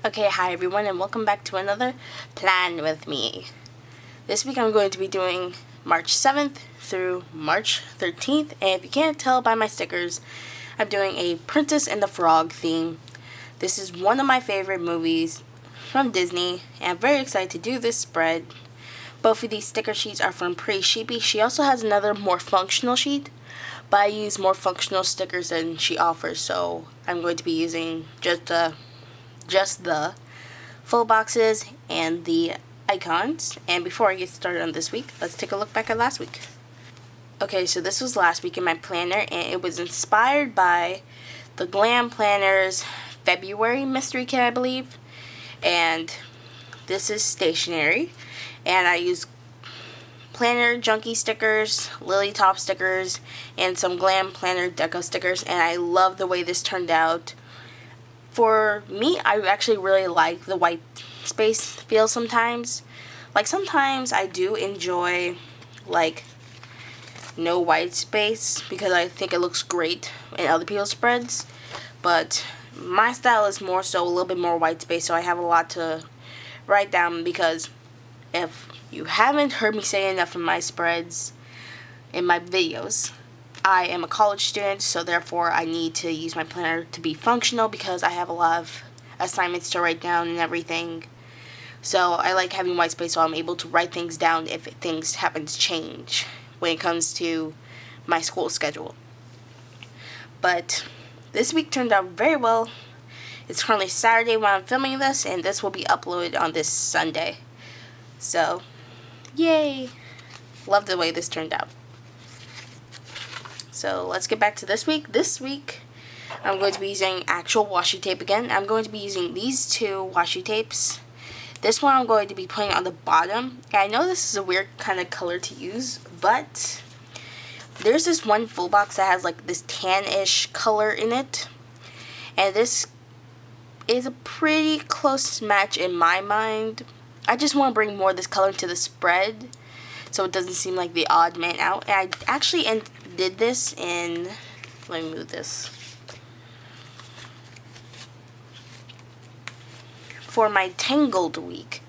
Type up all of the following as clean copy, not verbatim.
Okay, hi everyone, and welcome back to another plan with me. This week I'm going to be doing March 7th through March 13th, and if you can't tell by my stickers, I'm doing a Princess and the Frog theme. This is one of my favorite movies from Disney, and I'm very excited to do this spread. Both of these sticker sheets are from Pretty Sheepy. She also has another more functional sheet, but I use more functional stickers than she offers, so I'm going to be using just the full boxes and the icons. And before I get started on this week, let's take a look back at last week. Okay, so this was last week in my planner, and it was inspired by the Glam Planners February mystery kit, I believe. And this is stationery, and I use planner junkie stickers, lily top stickers, and some Glam Planner deco stickers, and I love the way this turned out. For me, I actually really like the white space feel sometimes. Like, sometimes I do enjoy, like, no white space because I think it looks great in other people's spreads. But my style is more so a little bit more white space, so I have a lot to write down, because if you haven't heard me say enough in my spreads, in my videos, I am a college student, so therefore I need to use my planner to be functional because I have a lot of assignments to write down and everything. So I like having white space so I'm able to write things down if things happen to change when it comes to my school schedule. But this week turned out very well. It's currently Saturday when I'm filming this, and this will be uploaded on this Sunday. So, yay! Love the way this turned out. So let's get back to this week. This week, I'm going to be using actual washi tape again. I'm going to be using these two washi tapes. This one I'm going to be putting on the bottom. And I know this is a weird kind of color to use, but there's this one full box that has like this tan-ish color in it. And this is a pretty close match in my mind. I just want to bring more of this color to the spread so it doesn't seem like the odd man out. And I actually did this in, let me move this, for my Tangled week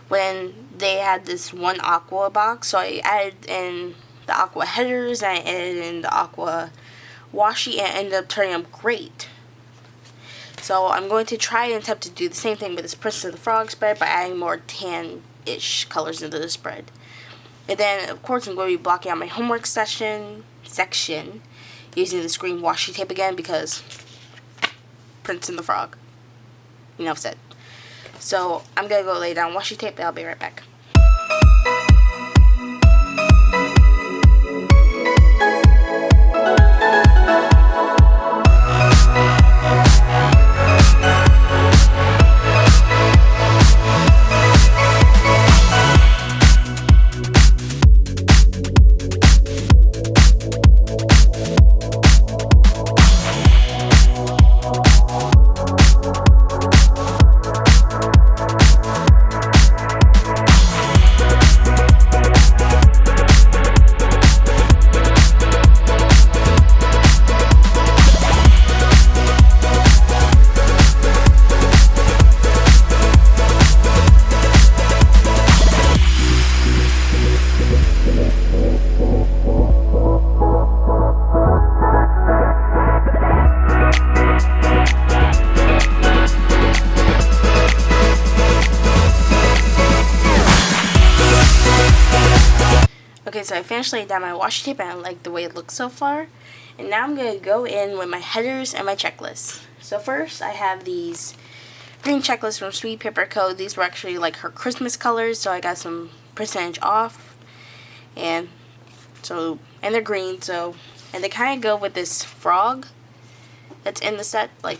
when they had this one aqua box. So I added in the aqua headers and I added in the aqua washi, and it ended up turning out great. So I'm going to try and attempt to do the same thing with this Princess and the Frog spread by adding more tan-ish colors into the spread. And then, of course, I'm going to be blocking out my homework section using this green washi tape again because Prince and the Frog. Enough said. So I'm going to go lay down washi tape, and I'll be right back. Okay, so I finished laying down my washi tape, and I like the way it looks so far. And now I'm going to go in with my headers and my checklist. So first, I have these green checklists from Sweet Paper Co. These were actually like her Christmas colors, so I got some percentage off. And they're green, and they kind of go with this frog that's in the set. Like,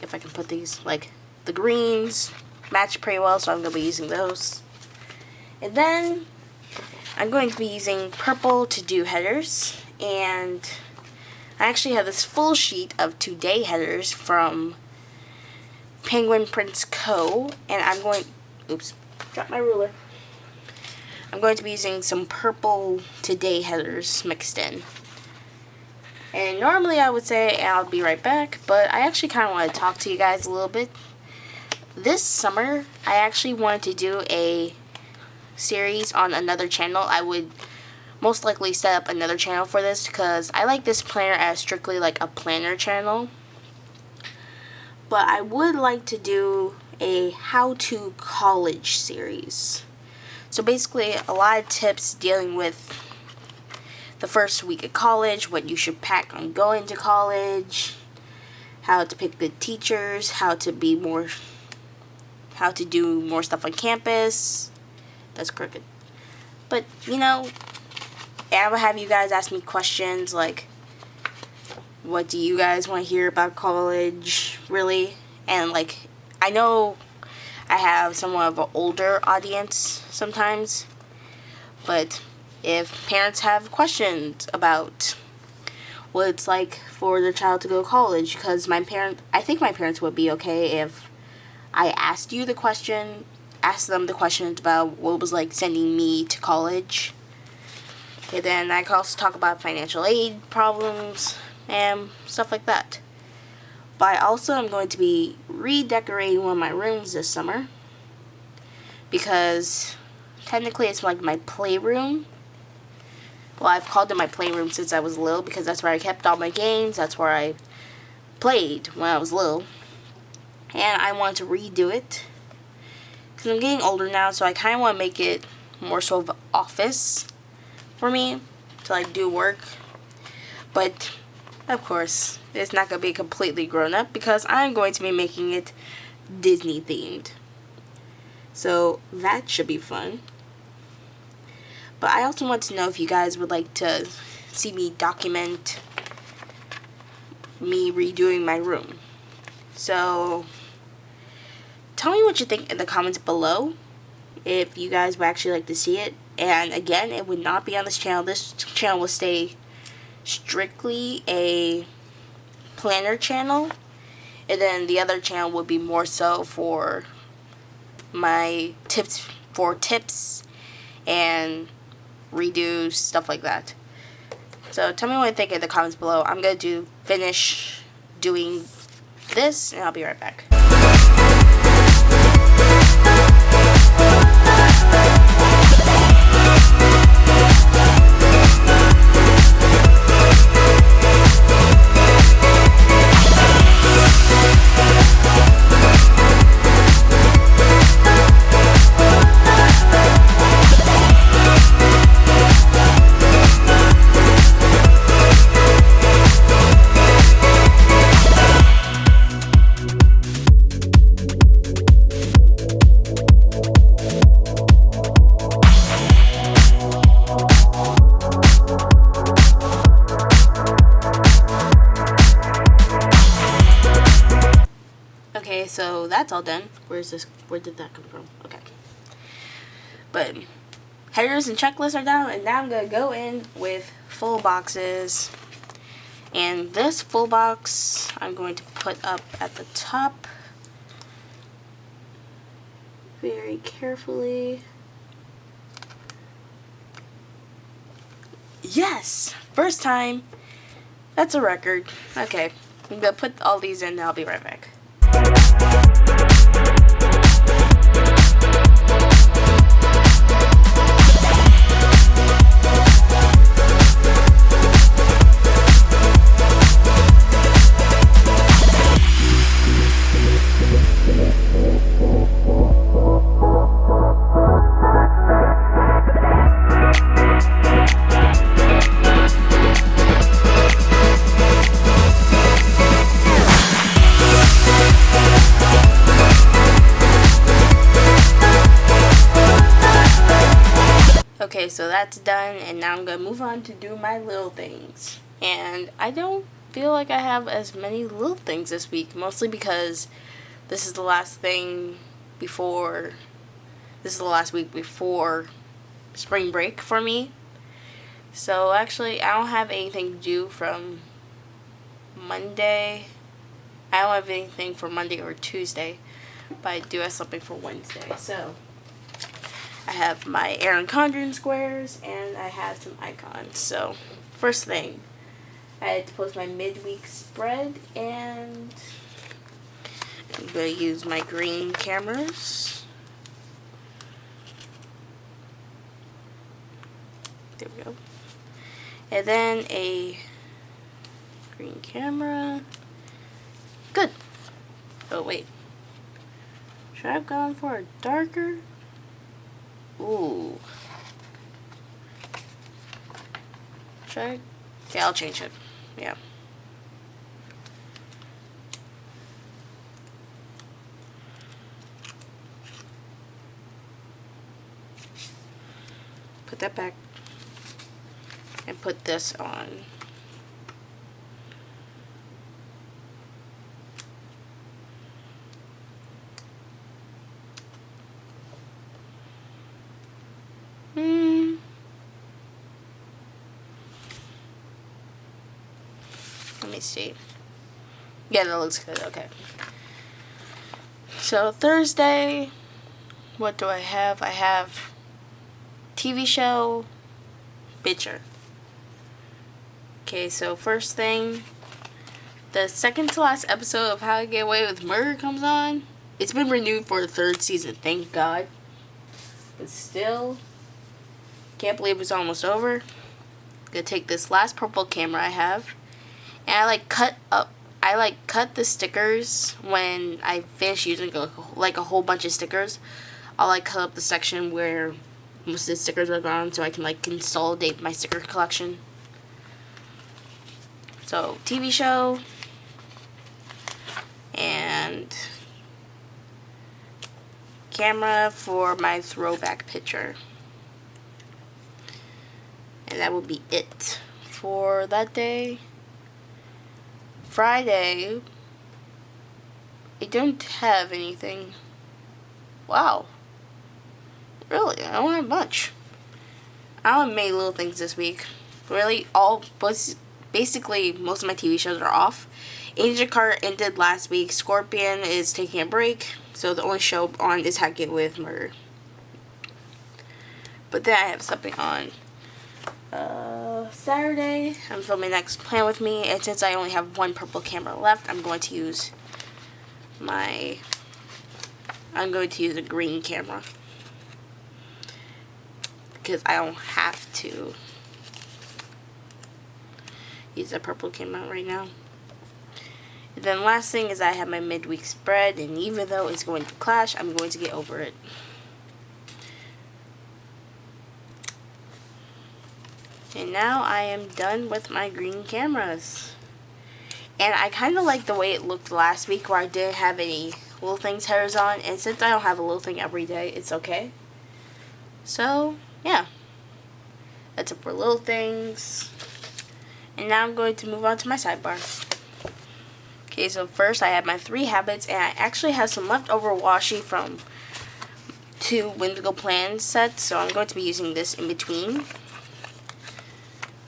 if I can put these, like, the greens match pretty well, so I'm going to be using those. And then I'm going to be using purple to do headers, and I actually have this full sheet of today headers from Penguin Prints Co. And I'm going, oops, dropped my ruler. I'm going to be using some purple today headers mixed in. And normally I would say I'll be right back, but I actually kind of want to talk to you guys a little bit. this summer, I actually wanted to do a series on another channel. I would most likely set up another channel for this because I like this planner as strictly like a planner channel. But I would like to do a how-to college series. So basically a lot of tips dealing with the first week of college, what you should pack on going to college, how to pick good teachers, how to do more stuff on campus. That's crooked. But, you know, I will have you guys ask me questions like, what do you guys want to hear about college, really? And, like, I know I have somewhat of an older audience sometimes, but if parents have questions about what it's like for their child to go to college, because I think my parents would be okay if I asked them the questions about what it was like sending me to college. And then I could also talk about financial aid problems and stuff like that. But I also am going to be redecorating one of my rooms this summer, because technically it's like my playroom. Well, I've called it my playroom since I was little because that's where I kept all my games. That's where I played when I was little. And I want to redo it because I'm getting older now, so I kind of want to make it more so of an office for me to like do work. But of course, it's not going to be completely grown up because I'm going to be making it Disney themed. So that should be fun. But I also want to know if you guys would like to see me document me redoing my room. So tell me what you think in the comments below if you guys would actually like to see it. And again, it would not be on this channel. This channel will stay strictly a planner channel, and then the other channel would be more so for my tips and redo stuff like that. So tell me what you think in the comments below. I'm going to finish doing this and I'll be right back. Okay, so that's all done. Where did that come from? Okay. But headers and checklists are down, and now I'm going to go in with full boxes. And this full box I'm going to put up at the top very carefully. Yes! First time. That's a record. Okay. I'm going to put all these in and I'll be right back. Okay, so that's done, and now I'm going to move on to do my little things. And I don't feel like I have as many little things this week, mostly because this is the last week before spring break for me. So actually, I don't have anything to do from Monday. I don't have anything for Monday or Tuesday, but I do have something for Wednesday. So I have my Erin Condren squares, and I have some icons. So, first thing, I had to post my midweek spread, and I'm going to use my green cameras. There we go. And then a green camera. Good. Oh, wait. Should I have gone for a darker? Ooh. Should I? Yeah, I'll change it. Yeah. Put that back. And put this on. Let me see. Yeah, that looks good. Okay. So Thursday, what do I have? I have TV show, picture. Okay, so first thing, the second to last episode of How I Get Away with Murder comes on. It's been renewed for the 3rd season, thank God. But still, can't believe it's almost over. Gonna take this last purple camera I have, and I cut the stickers when I finish using like a whole bunch of stickers. I'll like cut up the section where most of the stickers are gone so I can like consolidate my sticker collection. So TV show and camera for my throwback picture. And that will be it for that day. Friday, I don't have anything. Wow. Really, I don't have much. I only made little things this week. Really, basically, most of my TV shows are off. Agent Carter ended last week. Scorpion is taking a break. So the only show on is How to Get Away with Murder. But then I have something on Saturday. I'm filming Next Plan With Me. And since I only have one purple camera left, I'm going to use a green camera. Because I don't have to use a purple camera right now. And then last thing is I have my midweek spread, and even though it's going to clash, I'm going to get over it. And now I am done with my green cameras. And I kind of like the way it looked last week where I didn't have any little things headers on, and since I don't have a little thing every day, it's okay. So, yeah. That's it for little things. And now I'm going to move on to my sidebar. Okay, so first I have my 3 habits, and I actually have some leftover washi from 2 Whimsical Plan sets, so I'm going to be using this in between.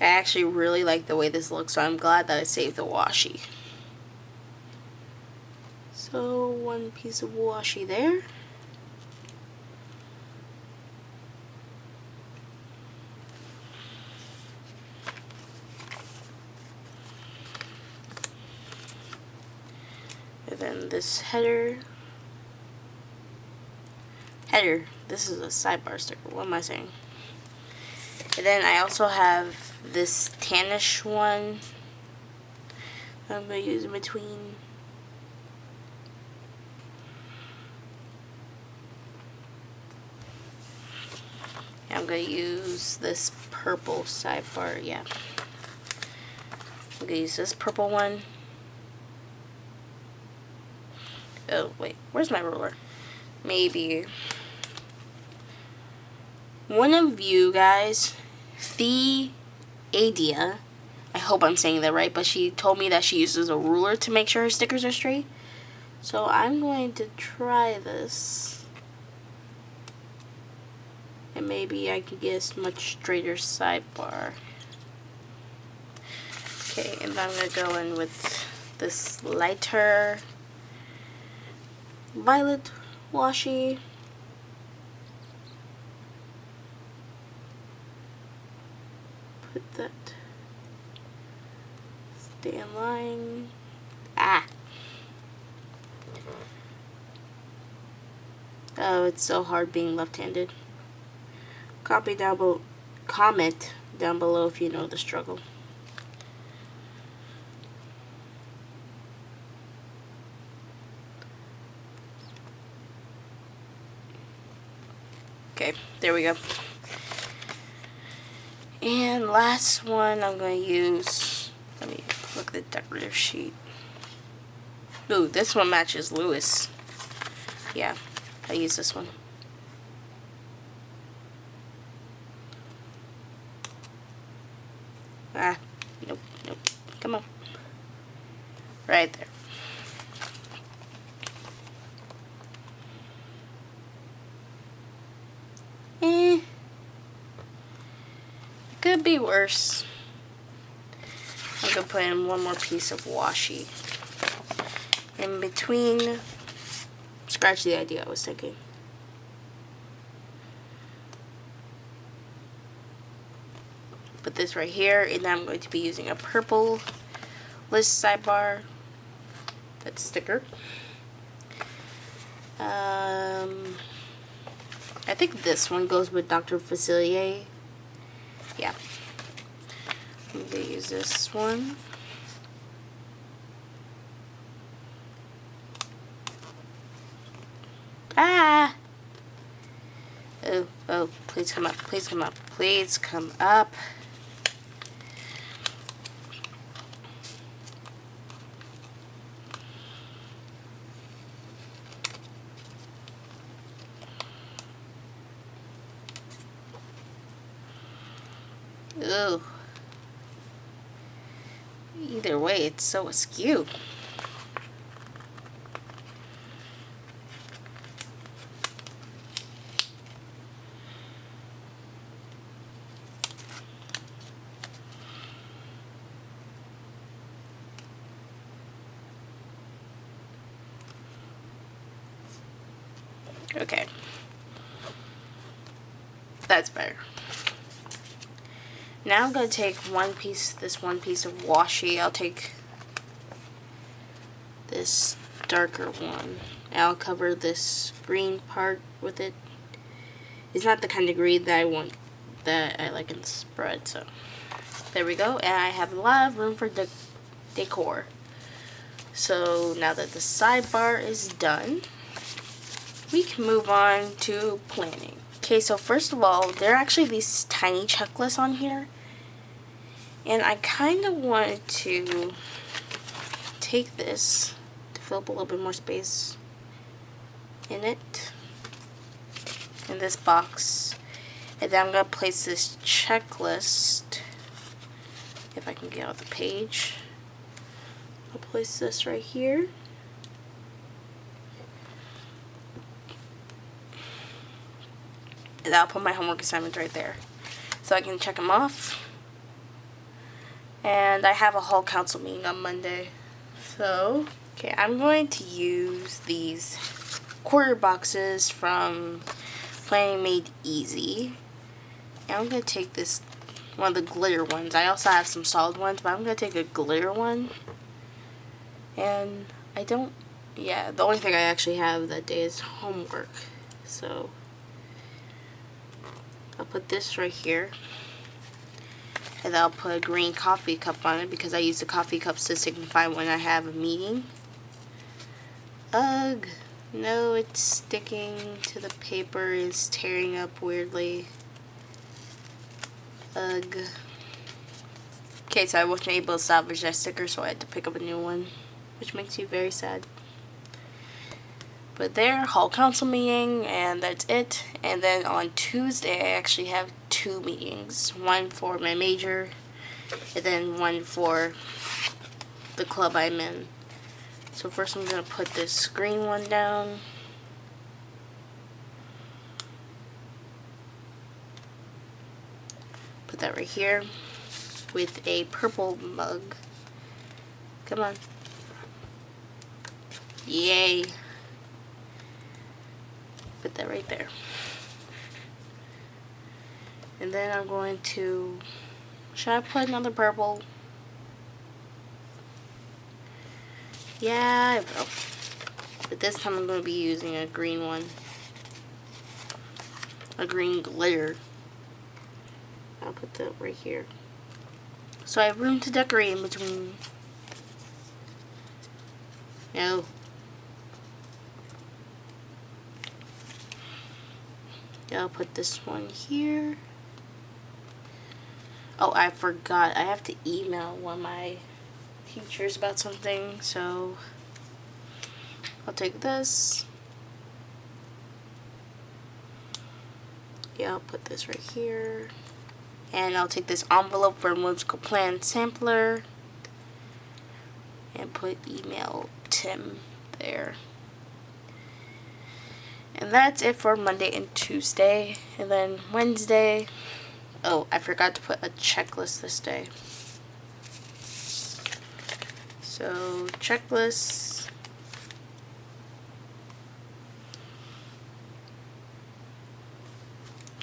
I actually really like the way this looks, so I'm glad that I saved the washi. So, 1 piece of washi there. And then this header, this is a sidebar sticker, what am I saying? And then I also have this tannish one I'm going to use in between. I'm going to use this purple sidebar, yeah. I'm going to use this purple one. Oh, wait, where's my ruler? Maybe one of you guys, Adia, I hope I'm saying that right, but she told me that she uses a ruler to make sure her stickers are straight. So I'm going to try this. And maybe I can get a much straighter sidebar. Okay, and then I'm going to go in with this lighter violet washi. Put that. Stay in line. Oh, it's so hard being left-handed. Comment down below if you know the struggle. Okay, there we go. And last one I'm going to use, let me look at the decorative sheet. Ooh, this one matches Lewis. Yeah, I use this one. Ah, nope. Come on. Right there. Could be worse. I'm gonna put in one more piece of washi in between. Scratch the idea I was thinking. Put this right here, and I'm going to be using a purple list sidebar. That's sticker. I think this one goes with Dr. Facilier. Yeah. I'm going to use this one. Ah! Oh, please come up, please come up, please come up. Ooh. Either way, it's so askew. Okay. That's better. Now I'm going to take this one piece of washi. I'll take this darker one. I'll cover this green part with it. It's not the kind of green that I like in the spread, so there we go. And I have a lot of room for decor. So now that the sidebar is done, we can move on to planning. Okay, so first of all, there are actually these tiny checklists on here. And I kind of wanted to take this to fill up a little bit more space in it, in this box. And then I'm going to place this checklist, if I can get out the page. I'll place this right here. And I'll put my homework assignments right there, so I can check them off. And I have a hall council meeting on Monday. So, okay, I'm going to use these quarter boxes from Planning Made Easy. And I'm going to take this, one of the glitter ones. I also have some solid ones, but I'm going to take a glitter one. And the only thing I actually have that day is homework. So, I'll put this right here. And I'll put a green coffee cup on it because I use the coffee cups to signify when I have a meeting. Ugh. No, it's sticking to the paper. It's tearing up weirdly. Ugh. Okay, so I wasn't able to salvage that sticker, so I had to pick up a new one, which makes me very sad. But there, hall council meeting, and that's it. And then on Tuesday, I actually have 2 meetings. One for my major, and then one for the club I'm in. So first I'm going to put this green one down. Put that right here with a purple mug. Come on. Yay. Put that right there. And then I'm going to, should I put another purple? Yeah, I will. But this time I'm going to be using a green one. a green glitter. I'll put that right here. So I have room to decorate in between. No. I'll put this one here. Oh, I forgot. I have to email one of my teachers about something, so I'll take this. Yeah, I'll put this right here. And I'll take this envelope for Whimsical Plan Sampler and put email Tim there. And that's it for Monday and Tuesday. And then Wednesday, oh, I forgot to put a checklist this day. So, checklist.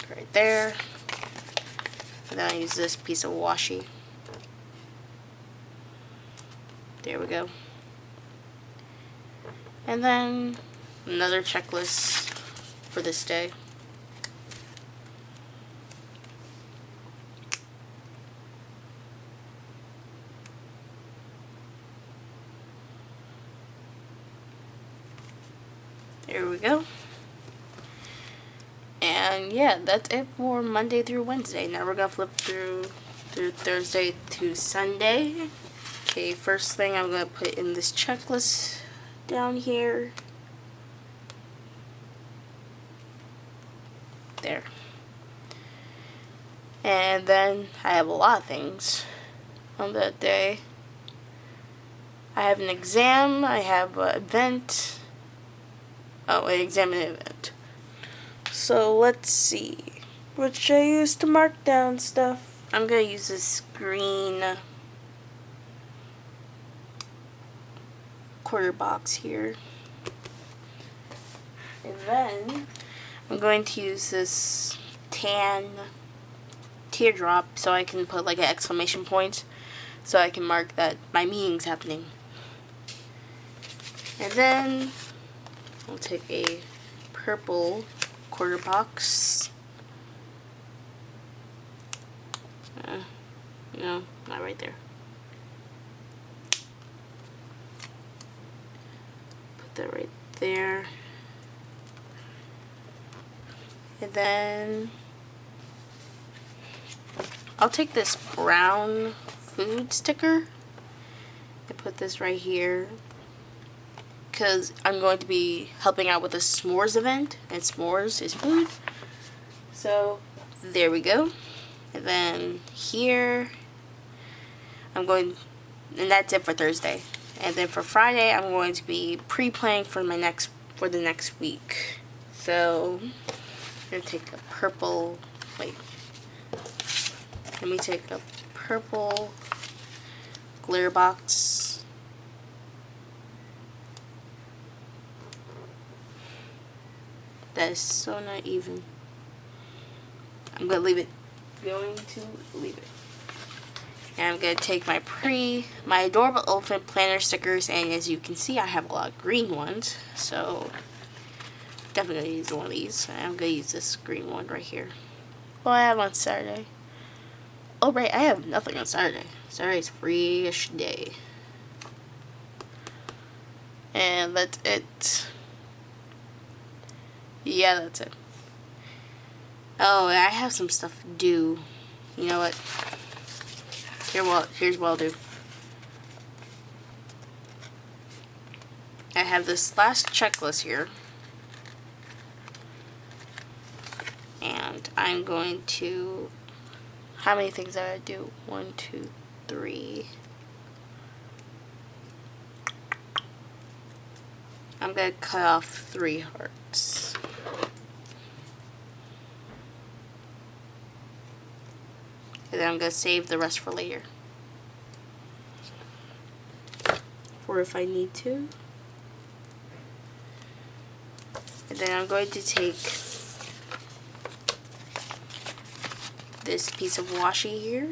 Right there. And then I use this piece of washi. There we go. And then another checklist for this day. There we go. And yeah, that's it for Monday through Wednesday. Now we're gonna flip through Thursday to Sunday. Okay, first thing I'm gonna put in this checklist down here. There. And then I have a lot of things on that day. I have an exam, I have an event. Oh, an exam and an event. So let's see. What should I use to mark down stuff? I'm gonna use this green quarter box here. And then I'm going to use this tan teardrop so I can put like an exclamation point so I can mark that my meeting's happening. And then I'll take a purple quarter box. No, not right there. Put that right there. And then I'll take this brown food sticker and put this right here because I'm going to be helping out with a s'mores event, and s'mores is food. So there we go. And then here and that's it for Thursday. And then for Friday I'm going to be pre-planning for the next week. So I'm gonna take a purple, let me take a purple glitter box. That is so not even. I'm gonna leave it. And I'm gonna take my adorable elephant planner stickers, and as you can see I have a lot of green ones, so definitely gonna use one of these. I'm gonna use this green one right here. What I have on Saturday. Oh right, I have nothing on Saturday. Saturday's free-ish day. And that's it. Yeah, that's it. Oh, I have some stuff to do. You know what? Here's what I'll do. I have this last checklist here. And I'm going to... How many things did I do? 1, 2, 3. I'm going to cut off 3 hearts. And then I'm going to save the rest for later. For if I need to. And then I'm going to take this piece of washi here.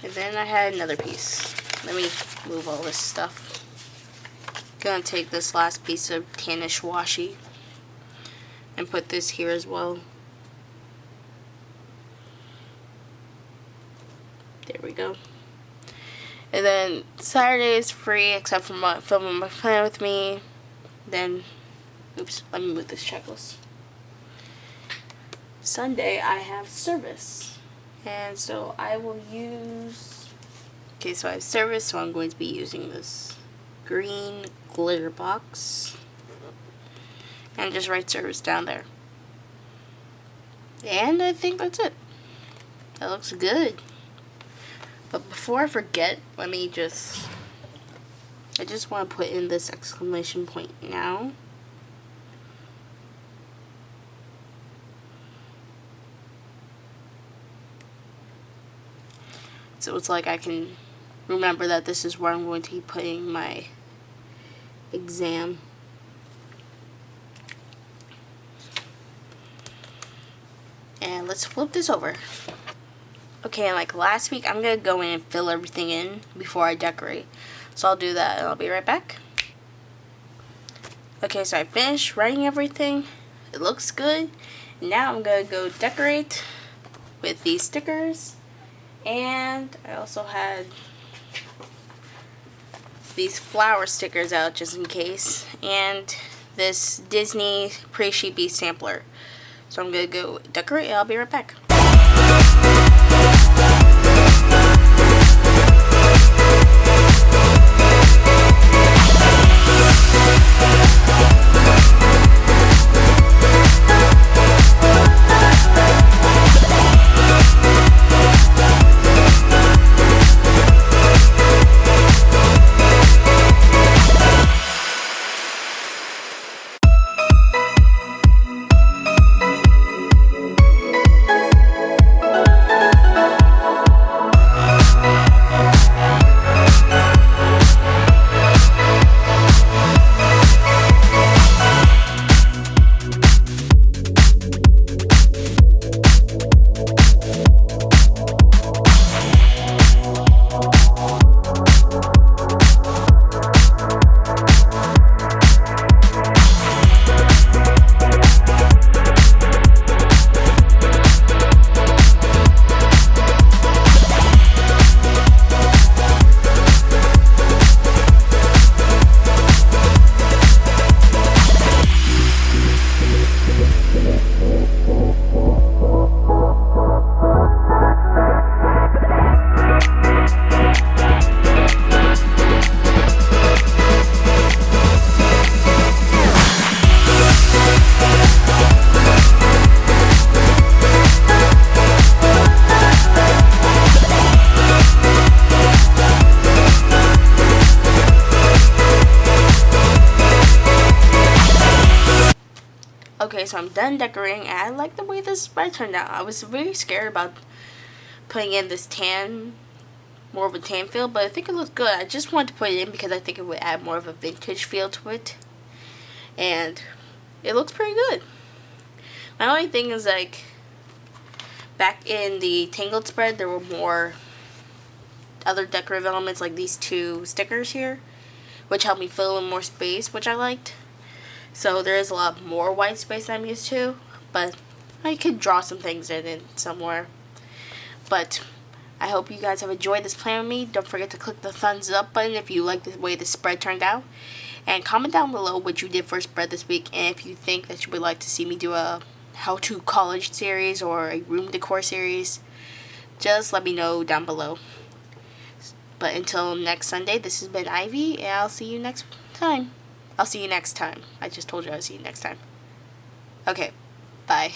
And then I had another piece. let me move all this stuff. Gonna take this last piece of tannish washi and put this here as well. There we go. And then Saturday is free except for filming my plan with me. Then, oops, let me move this checklist. Sunday I have service. And so I will use, okay, so I have service, so I'm going to be using this green glitter box. And just write service down there. And I think that's it. That looks good. But before I forget, I just want to put in this exclamation point now. So it's like I can remember that this is where I'm going to be putting my exam. And let's flip this over. Okay, like last week, I'm going to go in and fill everything in before I decorate. So I'll do that and I'll be right back. Okay, so I finished writing everything. It looks good. Now I'm going to go decorate with these stickers. And I also had these flower stickers out just in case. And this Disney Pretty Sheepy sampler. So I'm going to go decorate and I'll be right back. Okay, so I'm done decorating, and I like the way this spread turned out. I was really scared about putting in this tan, more of a tan feel, but I think it looks good. I just wanted to put it in because I think it would add more of a vintage feel to it, and it looks pretty good. My only thing is, like, back in the Tangled spread, there were more other decorative elements, like these two stickers here, which helped me fill in more space, which I liked. So there is a lot more white space than I'm used to, but I could draw some things in it somewhere. But I hope you guys have enjoyed this plan with me. Don't forget to click the thumbs up button if you like the way the spread turned out. And comment down below what you did for a spread this week, and if you think that you would like to see me do a how-to college series or a room decor series, just let me know down below. But until next Sunday, this has been Ivy, and I'll see you next time. I just told you I'll see you next time. Okay, bye.